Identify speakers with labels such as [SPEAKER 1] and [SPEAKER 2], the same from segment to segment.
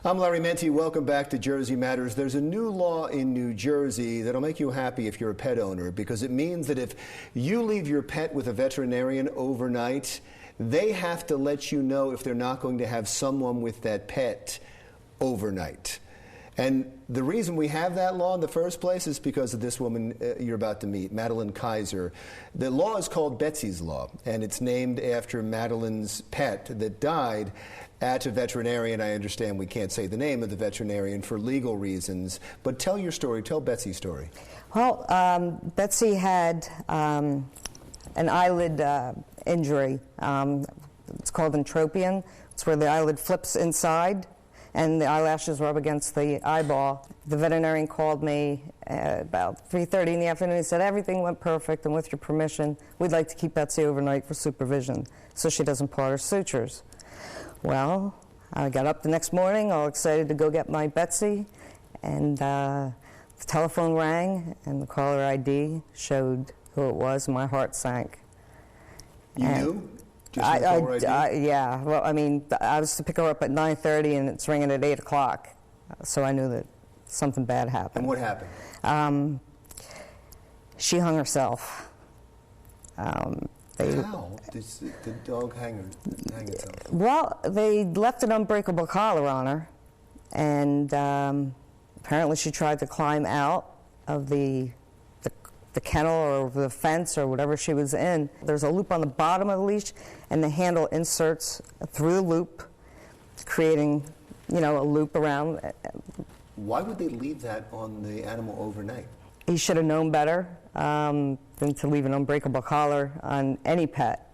[SPEAKER 1] I'm Larry Menti. Welcome back to Jersey Matters. There's a new law in New Jersey that'll make you happy if you're a pet owner, because it means that if you leave your pet with a veterinarian overnight, they have to let you know if they're not going to have someone with that pet overnight. And the reason we have that law in the first place is because of this woman you're about to meet, Madeleine Keyser. The law is called Betsys Law, and it's named after Madeleine's pet that died at a veterinarian. I understand we can't say the name of the veterinarian for legal reasons, but tell your story. Tell Betsy's story.
[SPEAKER 2] Well, Betsy had an eyelid injury. It's called entropion. It's where the eyelid flips inside and the eyelashes rub against the eyeball. The veterinarian called me about 3:30 in the afternoon. He said, everything went perfect, and with your permission, we'd like to keep Betsy overnight for supervision so she doesn't pull her sutures. Well, I got up the next morning all excited to go get my Betsy, and the telephone rang, and the caller ID showed who it was, and my heart sank.
[SPEAKER 1] You knew? Just the caller ID?
[SPEAKER 2] Yeah. Well, I mean, I was to pick her up at 9:30, and it's ringing at 8 o'clock, so I knew that something bad happened.
[SPEAKER 1] And what happened?
[SPEAKER 2] She hung herself.
[SPEAKER 1] How did the dog hang itself?
[SPEAKER 2] Well, they left an unbreakable collar on her, and apparently she tried to climb out of the kennel or the fence or whatever she was in. There's a loop on the bottom of the leash, and the handle inserts through the loop, creating, a loop around.
[SPEAKER 1] Why would they leave that on the animal overnight?
[SPEAKER 2] He should have known better than to leave an unbreakable collar on any pet,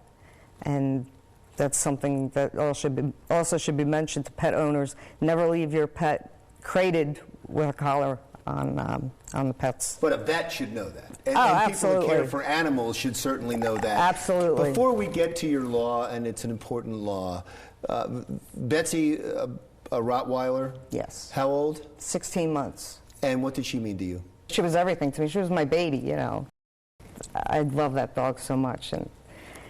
[SPEAKER 2] and that's something that also should be mentioned to pet owners. Never leave your pet crated with a collar on the pets.
[SPEAKER 1] But a vet should know that. And
[SPEAKER 2] absolutely.
[SPEAKER 1] People who care for animals should certainly know that.
[SPEAKER 2] Absolutely.
[SPEAKER 1] Before we get to your law, and it's an important law, Betsy, a Rottweiler?
[SPEAKER 2] Yes.
[SPEAKER 1] How old?
[SPEAKER 2] 16 months.
[SPEAKER 1] And what did she mean to you?
[SPEAKER 2] She was everything to me. She was my baby, I love that dog so much, and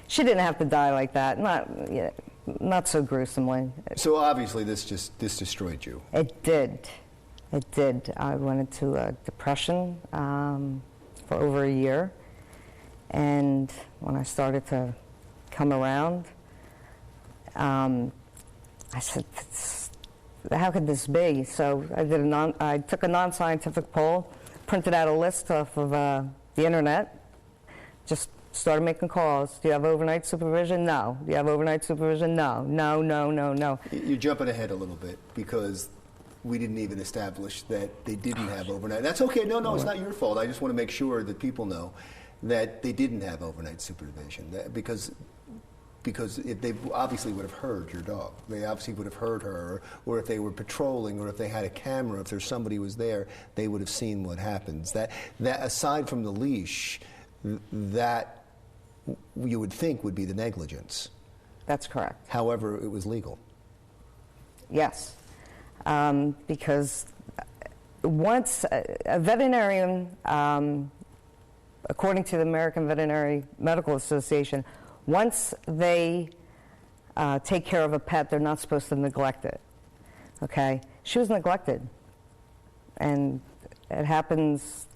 [SPEAKER 2] she didn't have to die like that. Not so gruesomely.
[SPEAKER 1] So obviously this destroyed you.
[SPEAKER 2] It did. It did. I went into a depression for over a year, and when I started to come around, I said, how could this be? So I took a non-scientific poll, printed out a list off of the internet, just started making calls. Do you have overnight supervision? No. Do you have overnight supervision? No. No, no, no, no.
[SPEAKER 1] You're jumping ahead a little bit, because we didn't even establish that they didn't have overnight. That's okay. No, it's not your fault. I just want to make sure that people know that they didn't have overnight supervision, because if they obviously would have heard your dog. They obviously would have heard her, or if they were patrolling, or if they had a camera, if there's somebody was there, they would have seen what happens. That aside from the leash, that you would think would be the negligence.
[SPEAKER 2] That's correct.
[SPEAKER 1] However, it was legal.
[SPEAKER 2] Yes, because once a veterinarian, according to the American Veterinary Medical Association, once they take care of a pet, they're not supposed to neglect it. Okay? She was neglected. And it happens,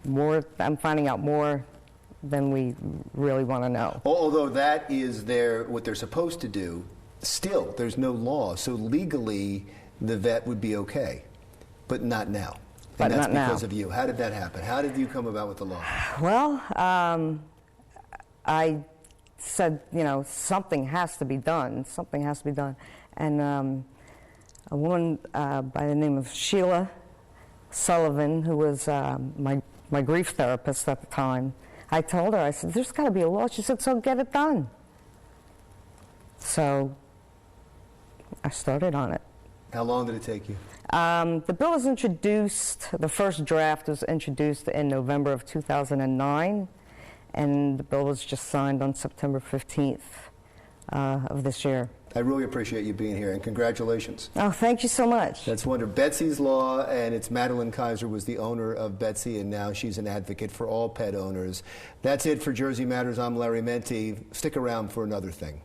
[SPEAKER 2] more. I'm finding out more than we really want to know.
[SPEAKER 1] Although that is what they're supposed to do, still, there's no law. So legally, the vet would be okay, but not now.
[SPEAKER 2] But
[SPEAKER 1] and that's
[SPEAKER 2] not
[SPEAKER 1] because
[SPEAKER 2] now.
[SPEAKER 1] of you. How did that happen? How did you come about with the law?
[SPEAKER 2] Well, I said, something has to be done. Something has to be done. And a woman by the name of Sheila Sullivan, who was my grief therapist at the time, I told her, I said, there's got to be a law. She said, so get it done. So I started on it.
[SPEAKER 1] How long did it take you?
[SPEAKER 2] The bill was introduced, the first draft was introduced in November of 2009, and the bill was just signed on September 15th of this year.
[SPEAKER 1] I really appreciate you being here, and congratulations.
[SPEAKER 2] Oh, thank you so much.
[SPEAKER 1] That's wonderful. Betsys Law, and it's Madeleine Keyser was the owner of Betsy, and now she's an advocate for all pet owners. That's it for Jersey Matters. I'm Larry Menti. Stick around for another thing.